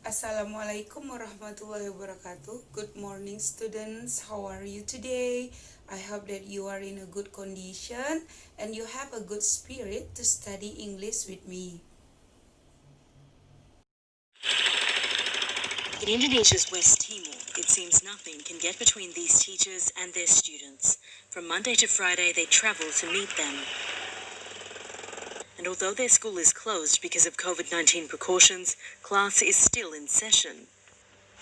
Assalamualaikum warahmatullahi wabarakatuh. Good morning, students. How are you today? I hope that you are in a good condition and you have a good spirit to study English with me. In Indonesia's West Timor, it seems nothing can get between these teachers and their students. From Monday to Friday, they travel to meet them. And although their school is closed because of COVID-19 precautions, class is still in session.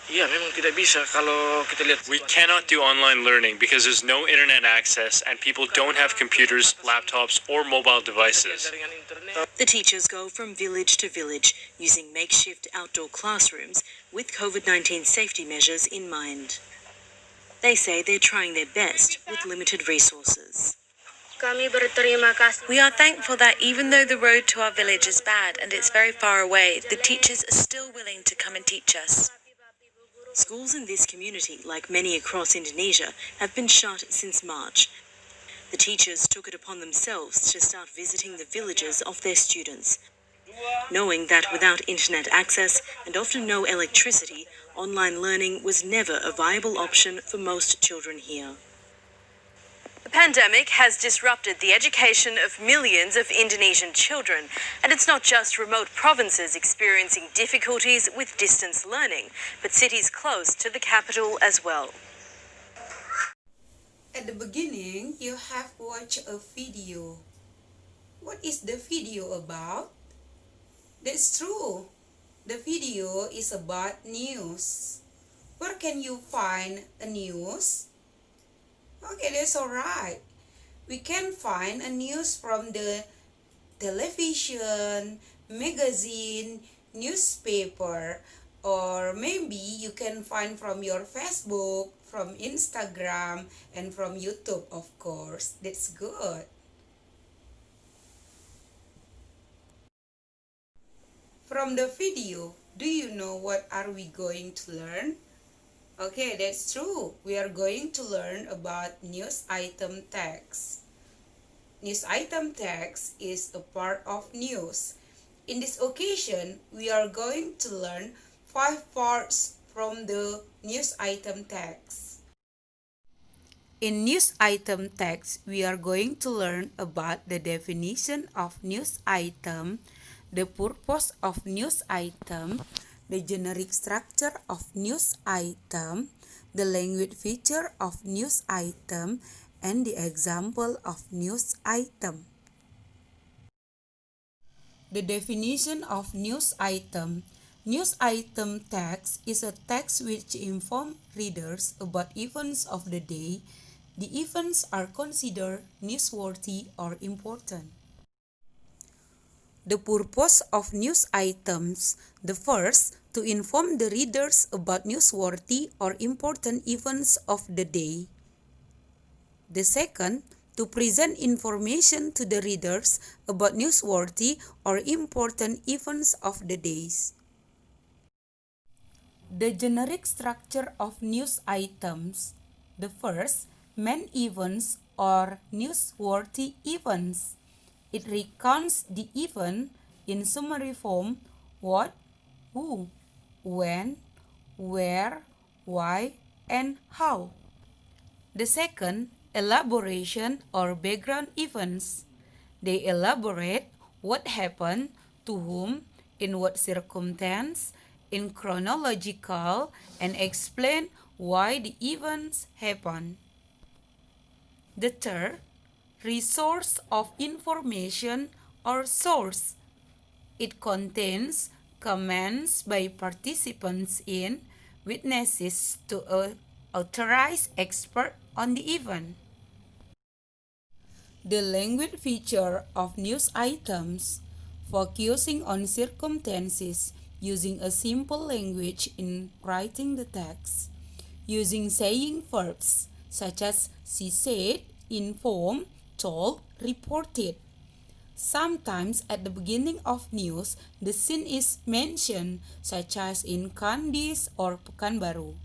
Iya, memang tidak bisa kalau kita lihat. We cannot do online learning because there's no internet access and people don't have computers, laptops, or mobile devices. The teachers go from village to village using makeshift outdoor classrooms with COVID-19 safety measures in mind. They say they're trying their best with limited resources. We are thankful that even though the road to our village is bad and it's very far away, the teachers are still willing to come and teach us. Schools in this community, like many across Indonesia, have been shut since March. The teachers took it upon themselves to start visiting the villages of their students, knowing that without internet access and often no electricity, online learning was never a viable option for most children here. The pandemic has disrupted the education of millions of Indonesian children, and it's not just remote provinces experiencing difficulties with distance learning, but cities close to the capital as well. At the beginning, you have watched a video. What is the video about? That's true. The video is about news. Where can you find a news? Okay, that's alright. We can find a news from the television, magazine, newspaper, or maybe you can find from your Facebook, from Instagram, and from YouTube, of course. That's good. From the video, do you know what are we going to learn? Okay, that's true. We are going to learn about news item text. News item text is a part of news. In this occasion, we are going to learn 5 parts from the news item text. In news item text, we are going to learn about the definition of news item, the purpose of news item, the generic structure of news item, the language feature of news item, and the example of news item. The definition of news item. News item text is a text which informs readers about events of the day. The events are considered newsworthy or important. The purpose of news items. The first, to inform the readers about newsworthy or important events of the day. The second, to present information to the readers about newsworthy or important events of the days. The generic structure of news items. The first, main events or newsworthy events. It recounts the event in summary form: what, who, when, where, why, and how. The second, elaboration or background events. They elaborate what happened, to whom, in what circumstance, in chronological, and explain why the events happened. The third, resource of information or source. It contains comments by participants in, witnesses to an authorized expert on the event. The language feature of news items, focusing on circumstances, using a simple language in writing the text, using saying verbs such as she said, informed, told, reported. Sometimes at the beginning of news, the scene is mentioned, such as in Kandis or Pekanbaru.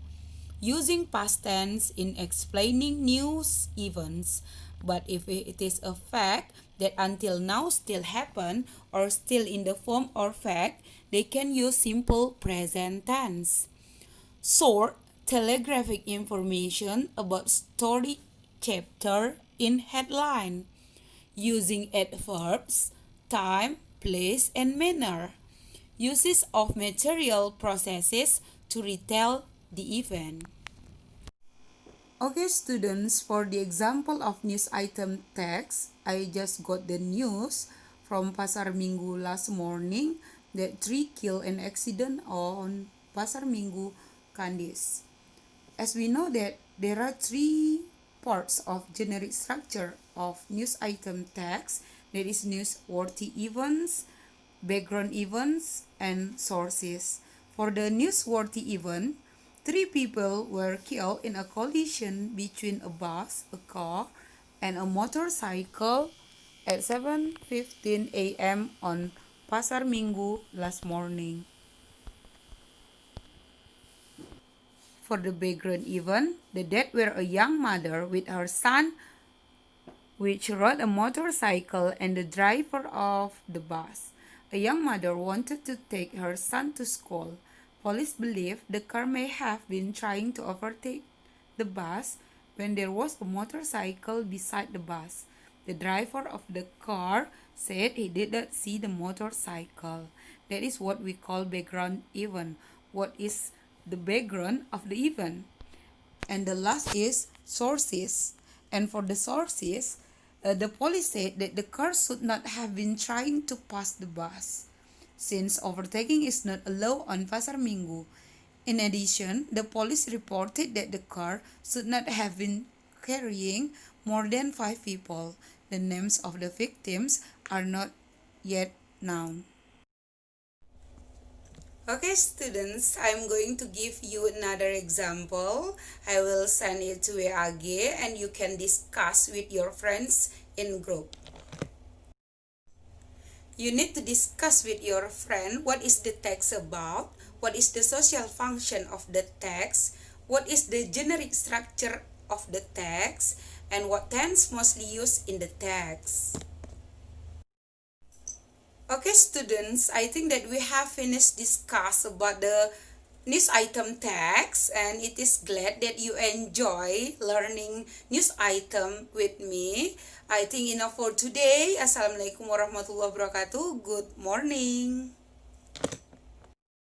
Using past tense in explaining news events, but if it is a fact, that until now still happen or still in the form or fact, they can use simple present tense. Short telegraphic information about story chapter in headline, using adverbs, time, place, and manner. Uses of material processes to retell the event. Okay, students, for the example of news item text, I just got the news from Pasar Minggu last morning that 3 killed an accident on Pasar Minggu, Kandis. As we know that there are 3 parts of generic structure of news item text, that is newsworthy events, background events, and sources. For the newsworthy event, 3 people were killed in a collision between a bus, a car, and a motorcycle at 7:15 a.m. on Pasar Minggu last morning. For the background event, the dead were a young mother with her son, which rode a motorcycle, and the driver of the bus. A young mother wanted to take her son to school. Police believe the car may have been trying to overtake the bus when there was a motorcycle beside the bus. The driver of the car said he did not see the motorcycle. That is what we call background event. What is the background of the event? And the last is sources. And for the sources, the police said that the car should not have been trying to pass the bus, since overtaking is not allowed on Pasar Minggu. In addition, the police reported that the car should not have been carrying more than 5 people. The names of the victims are not yet known. Okay, students, I'm going to give you another example. I will send it to WAG and you can discuss with your friends in group. You need to discuss with your friend what is the text about, what is the social function of the text, what is the generic structure of the text, and what tense mostly used in the text. Okay, students, I think that we have finished discuss about the news item text, and it is glad that you enjoy learning news item with me. I think enough for today. Assalamualaikum warahmatullahi wabarakatuh. Good morning.